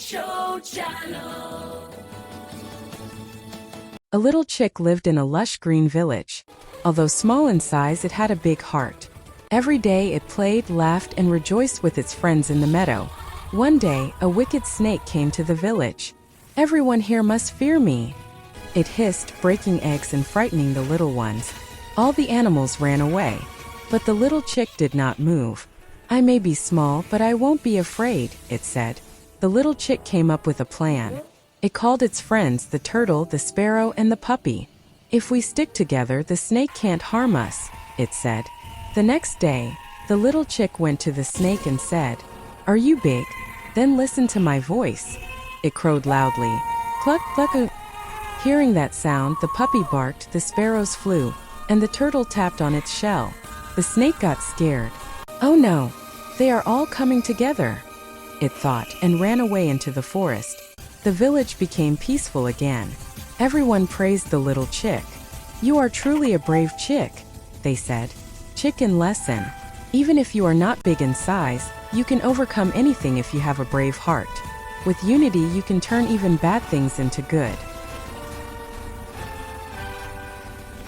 Show Channel. A little chick lived in a lush green village. Although small in size, it had a big heart. Every day it played, laughed, and rejoiced with its friends in the meadow. One day, a wicked snake came to the village. "Everyone here must fear me," it hissed, breaking eggs and frightening the little ones. All the animals ran away. But the little chick did not move. "I may be small, but I won't be afraid," it said. The little chick came up with a plan. It called its friends, the turtle, the sparrow, and the puppy. "If we stick together, the snake can't harm us," it said. The next day, the little chick went to the snake and said, "Are you big? Then listen to my voice." It crowed loudly. "Cluck, cluck." Hearing that sound, the puppy barked, the sparrows flew, and the turtle tapped on its shell. The snake got scared. "Oh no, they are all coming together," it thought, and ran away into the forest. The village became peaceful again. Everyone praised the little chick. "You are truly a brave chick," they said. Chicken lesson. Even if you are not big in size, you can overcome anything if you have a brave heart. With unity, you can turn even bad things into good.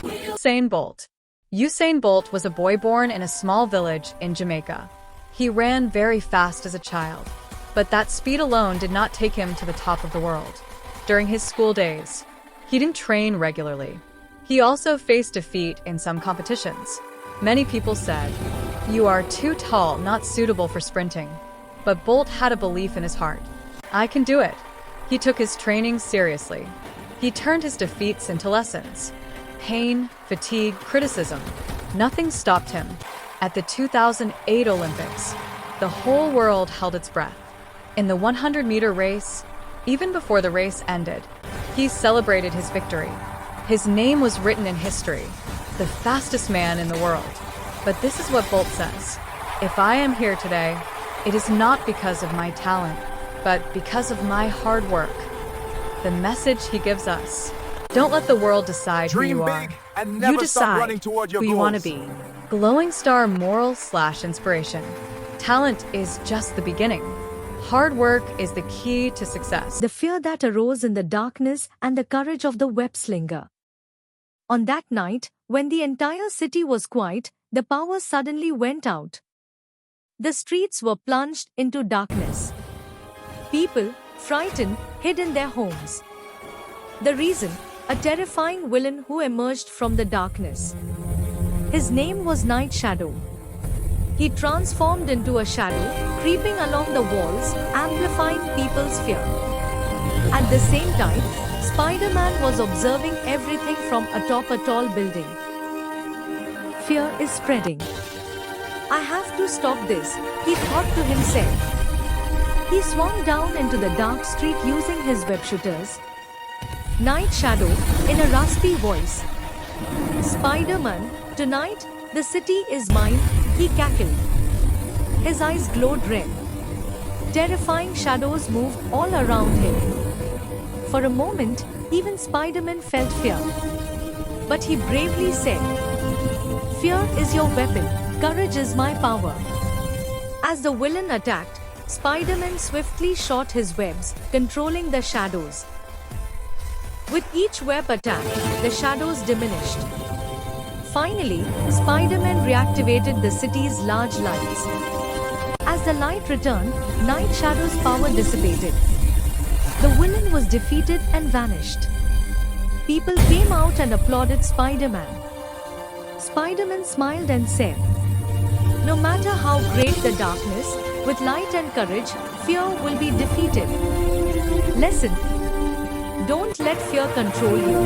Usain Bolt. Usain Bolt was a boy born in a small village in Jamaica. He ran very fast as a child, but that speed alone did not take him to the top of the world. During his school days, he didn't train regularly. He also faced defeat in some competitions. Many people said, "You are too tall, not suitable for sprinting." But Bolt had a belief in his heart. "I can do it." He took his training seriously. He turned his defeats into lessons. Pain, fatigue, criticism. Nothing stopped him. At the 2008 Olympics, the whole world held its breath. In the 100-meter race, even before the race ended, he celebrated his victory. His name was written in history, the fastest man in the world. But this is what Bolt says: "If I am here today, it is not because of my talent, but because of my hard work." The message he gives us: don't let the world decide who you are. You decide who you want to be. Glowing star moral/inspiration. Talent is just the beginning. Hard work is the key to success. The fear that arose in the darkness and the courage of the web slinger. On that night, when the entire city was quiet, the power suddenly went out. The streets were plunged into darkness. People, frightened, hid in their homes. The reason? A terrifying villain who emerged from the darkness. His name was Night Shadow. He transformed into a shadow, creeping along the walls, amplifying people's fear. At the same time, Spider-Man was observing everything from atop a tall building. Fear is spreading. "I have to stop this," he thought to himself. He swung down into the dark street using his web shooters. Night Shadow, in a raspy voice. "Spider-Man, tonight, the city is mine," he cackled. His eyes glowed red. Terrifying shadows moved all around him. For a moment, even Spider-Man felt fear. But he bravely said, "Fear is your weapon, courage is my power." As the villain attacked, Spider-Man swiftly shot his webs, controlling the shadows. With each web attack, the shadows diminished. Finally, Spider-Man reactivated the city's large lights. As the light returned, Night Shadow's power dissipated. The villain was defeated and vanished. People came out and applauded Spider-Man. Spider-Man smiled and said, "No matter how great the darkness, with light and courage, fear will be defeated." Lesson: don't let fear control you.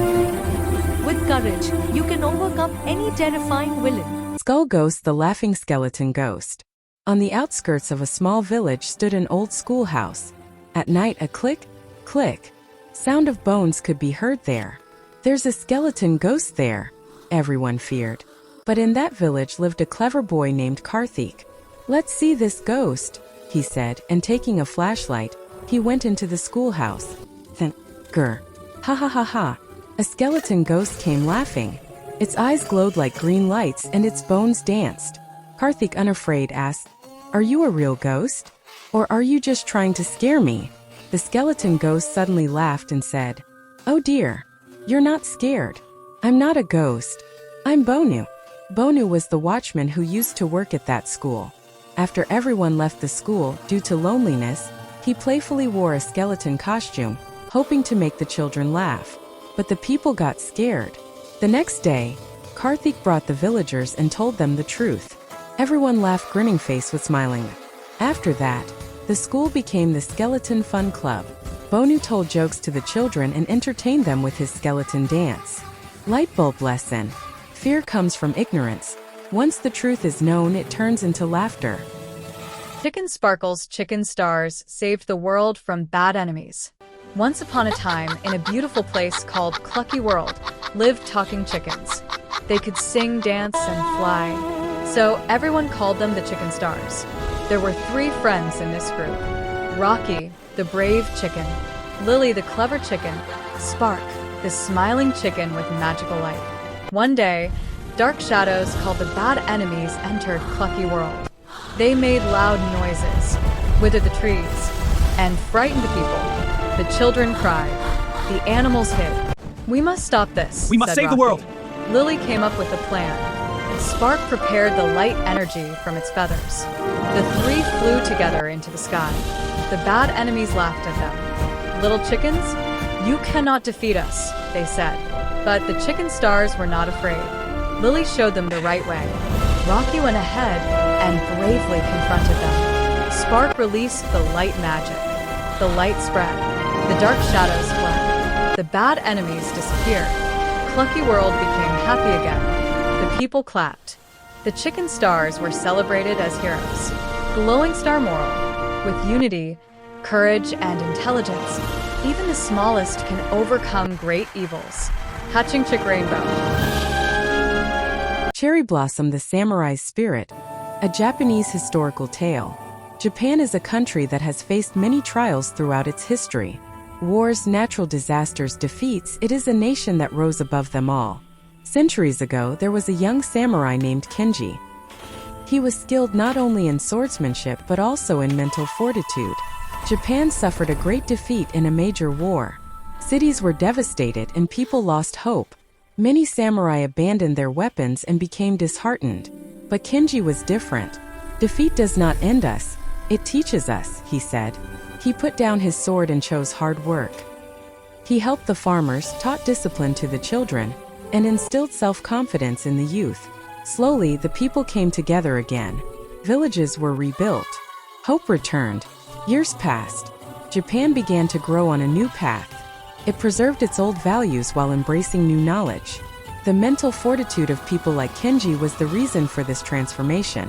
With courage, you can overcome any terrifying villain. Skull Ghost, the laughing skeleton ghost. On the outskirts of a small village stood an old schoolhouse. At night, a click, click sound of bones could be heard there. "There's a skeleton ghost there," everyone feared. But in that village lived a clever boy named Hrithika. "Let's see this ghost," he said, and taking a flashlight, he went into the schoolhouse. Then, grr, ha ha ha ha. A skeleton ghost came laughing. Its eyes glowed like green lights and its bones danced. Hrithika, unafraid, asked, "Are you a real ghost? Or are you just trying to scare me?" The skeleton ghost suddenly laughed and said, "Oh dear, you're not scared. I'm not a ghost. I'm Bonu." Bonu was the watchman who used to work at that school. After everyone left the school due to loneliness, he playfully wore a skeleton costume, hoping to make the children laugh. But the people got scared. The next day, Karthik brought the villagers and told them the truth. Everyone laughed, grinning face was smiling. After that, the school became the Skeleton Fun Club. Bonu told jokes to the children and entertained them with his skeleton dance. Light bulb lesson. Fear comes from ignorance. Once the truth is known, it turns into laughter. Chicken Sparkle's chicken stars saved the world from bad enemies. Once upon a time, in a beautiful place called Clucky World, lived talking chickens. They could sing, dance, and fly. So everyone called them the Chicken Stars. There were 3 friends in this group. Rocky, the brave chicken. Lily, the clever chicken. Spark, the smiling chicken with magical light. One day, dark shadows called the bad enemies entered Clucky World. They made loud noises, withered the trees, and frightened the people. The children cried. The animals hid. "We must stop this," We must said save the Rocky. world. Lily came up with a plan. Spark prepared the light energy from its feathers. The 3 flew together into the sky. The bad enemies laughed at them. "Little chickens, you cannot defeat us," they said. But the chicken stars were not afraid. Lily showed them the right way. Rocky went ahead and bravely confronted them. Spark released the light magic. The light spread. The dark shadows fled. The bad enemies disappeared. Clucky World became happy again. The people clapped. The chicken stars were celebrated as heroes. Glowing star moral. With unity, courage, and intelligence, even the smallest can overcome great evils. Hatching Chick Rainbow. Cherry Blossom, the Samurai's Spirit, a Japanese historical tale. Japan is a country that has faced many trials throughout its history. Wars, natural disasters, defeats, it is a nation that rose above them all. Centuries ago, there was a young samurai named Kenji. He was skilled not only in swordsmanship but also in mental fortitude. Japan suffered a great defeat in a major war. Cities were devastated and people lost hope. Many samurai abandoned their weapons and became disheartened. But Kenji was different. "Defeat does not end us. It teaches us," he said. He put down his sword and chose hard work. He helped the farmers, taught discipline to the children, and instilled self-confidence in the youth. Slowly, the people came together again. Villages were rebuilt. Hope returned. Years passed. Japan began to grow on a new path. It preserved its old values while embracing new knowledge. The mental fortitude of people like Kenji was the reason for this transformation.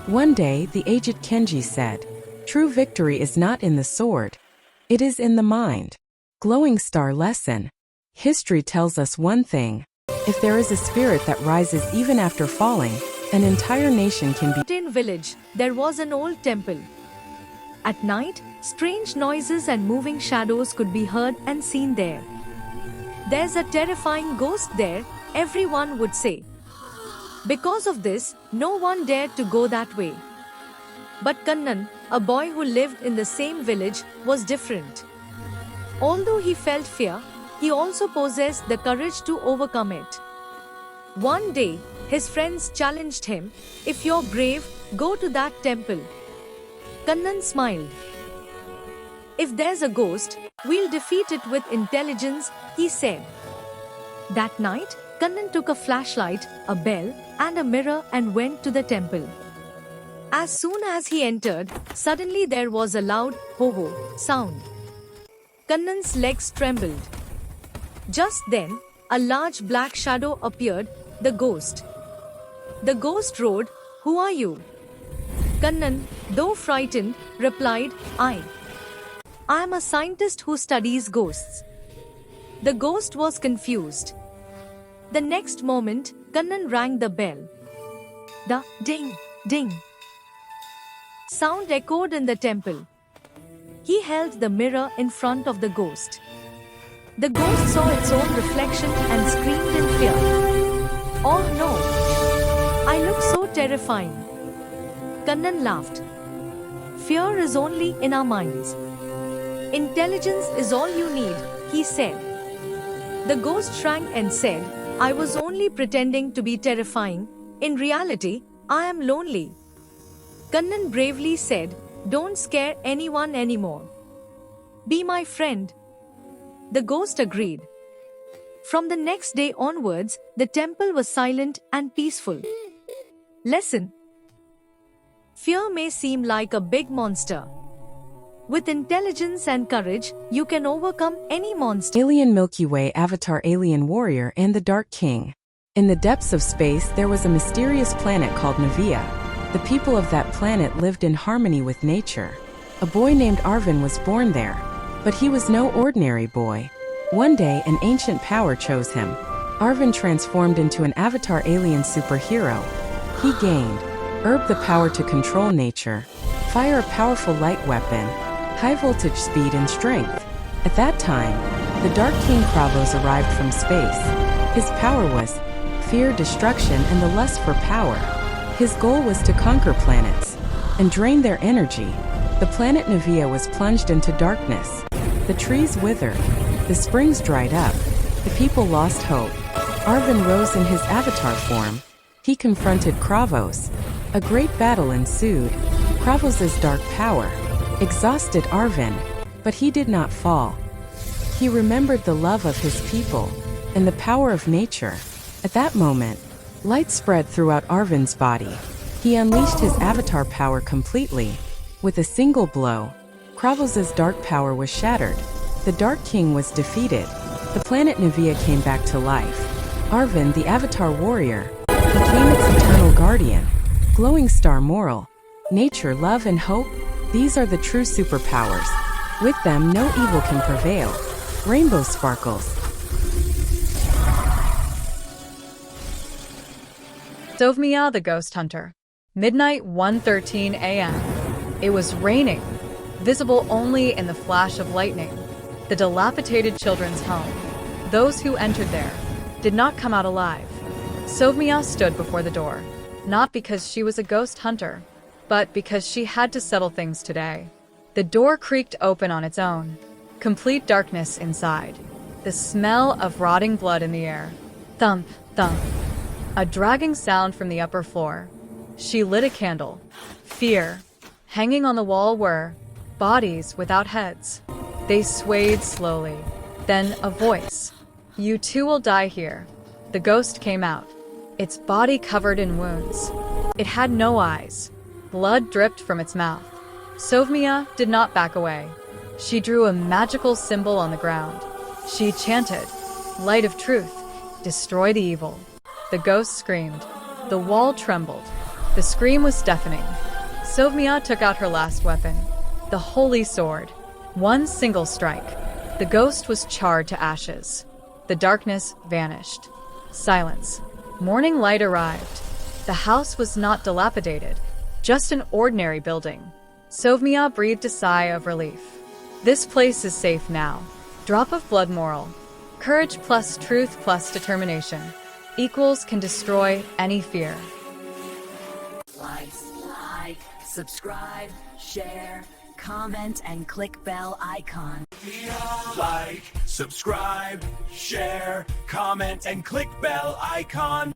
One day, the aged Kenji said, "True victory is not in the sword. It is in the mind." Glowing star lesson. History tells us one thing. If there is a spirit that rises even after falling, an entire nation can be. In village, there was an old temple. At night, strange noises and moving shadows could be heard and seen there. "There's a terrifying ghost there," everyone would say. Because of this, no one dared to go that way. But Kannan, a boy who lived in the same village, was different. Although he felt fear, he also possessed the courage to overcome it. One day, his friends challenged him, "If you're brave, go to that temple." Kannan smiled. "If there's a ghost, we'll defeat it with intelligence," he said. That night, Kannan took a flashlight, a bell, and a mirror and went to the temple. As soon as he entered, suddenly there was a loud ho-ho sound. Kannan's legs trembled. Just then, a large black shadow appeared, the ghost. The ghost roared, "Who are you?" Kannan, though frightened, replied, I am a scientist who studies ghosts." The ghost was confused. The next moment, Kannan rang the bell. The ding, ding sound echoed in the temple. He held the mirror in front of the ghost. The ghost saw its own reflection and screamed in fear. "Oh no! I look so terrifying." Kannan laughed. "Fear is only in our minds. Intelligence is all you need, he said. The ghost shrank and said, I was only pretending to be terrifying. In reality, I am lonely. Kannan bravely said, don't scare anyone anymore. Be my friend. The ghost agreed. From the next day onwards, the temple was silent and peaceful. Lesson: fear may seem like a big monster. With intelligence and courage, you can overcome any monster. Alien Milky Way Avatar Alien Warrior and the Dark King. In the depths of space, there was a mysterious planet called Navia. The people of that planet lived in harmony with nature. A boy named Arvin was born there, but he was no ordinary boy. One day, an ancient power chose him. Arvin transformed into an avatar alien superhero. He gained Herb the power to control nature, Fire a powerful light weapon, High voltage speed and strength. At that time, the Dark King Kravos arrived from space. His power was fear, destruction, and the lust for power. His goal was to conquer planets and drain their energy. The planet Navia was plunged into darkness. The trees withered. The springs dried up. The people lost hope. Arvin rose in his avatar form. He confronted Kravos. A great battle ensued. Kravos' dark power exhausted Arvin, but he did not fall. He remembered the love of his people and the power of nature. At that moment, light spread throughout Arvin's body. He unleashed his avatar power completely. With a single blow, Kravos' dark power was shattered. The Dark King was defeated. The planet Navia came back to life. Arvin, the Avatar Warrior, became its eternal guardian. Glowing star moral. Nature, love, and hope, these are the true superpowers. With them, no evil can prevail. Rainbow sparkles. Sovmia the Ghost Hunter. Midnight 1:13 a.m. It was raining, visible only in the flash of lightning. The dilapidated children's home. Those who entered there did not come out alive. Sovmia stood before the door, not because she was a ghost hunter, but because she had to settle things today. The door creaked open on its own. Complete darkness inside. The smell of rotting blood in the air. Thump, thump. A dragging sound from the upper floor. She lit a candle. Fear. Hanging on the wall were bodies without heads. They swayed slowly. Then a voice. You too will die here. The ghost came out. Its body covered in wounds. It had no eyes. Blood dripped from its mouth. Sovmia did not back away. She drew a magical symbol on the ground. She chanted, Light of truth, destroy the evil. The ghost screamed. The wall trembled. The scream was deafening. Sovmia took out her last weapon, the holy sword. One single strike. The ghost was charred to ashes. The darkness vanished. Silence. Morning light arrived. The house was not dilapidated, just an ordinary building. Sovmia breathed a sigh of relief. This place is safe now. Drop of blood moral. Courage plus truth plus determination equals can destroy any fear. Like, subscribe, share, comment, and click bell icon. Like, subscribe, share, comment, and click bell icon.